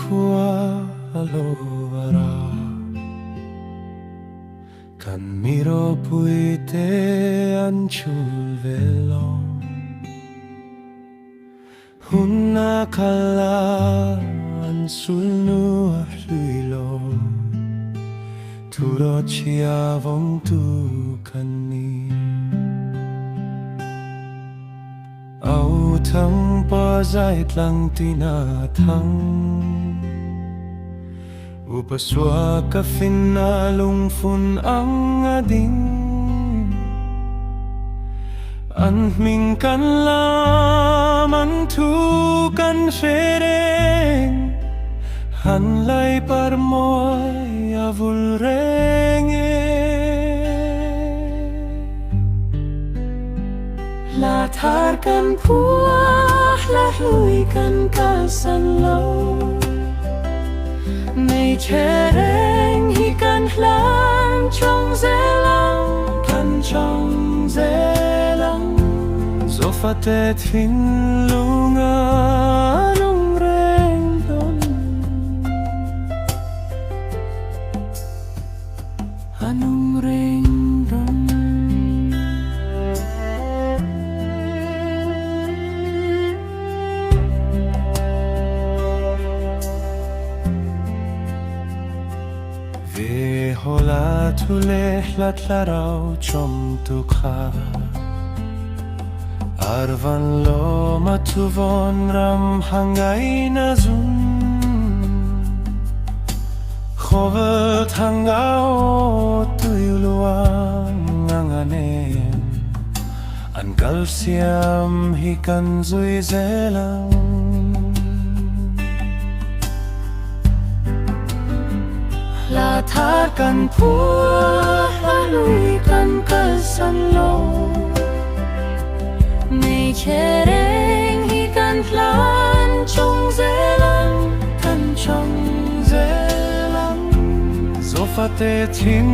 khua alovara kan miropuite an chul velong hunna kala an sulnu hluilo turo chia vong tu kani au thang pa zait lang tina thang upaswa ka finalung fun ang ading an ming kan lam an thu kan fereng han lai par moi avul renge Hla Thar kan puah la hlui kan kalsan lo Nei chereng hi kan hlan chong zelang kan chong zelang Zofatet fin lunga nung reng don Anung reng don Ve hola tule Hla Thar chom tu kha Arvan lo matuvon ram hangai na zun Khovel thangao tuyuluang anganem An kalsiam hikan zui zelang Hla Thar kan puah la hlui kan kalsan lo Nei chereng hi kan hlan chong zelang kan chong zelang Zofatet hin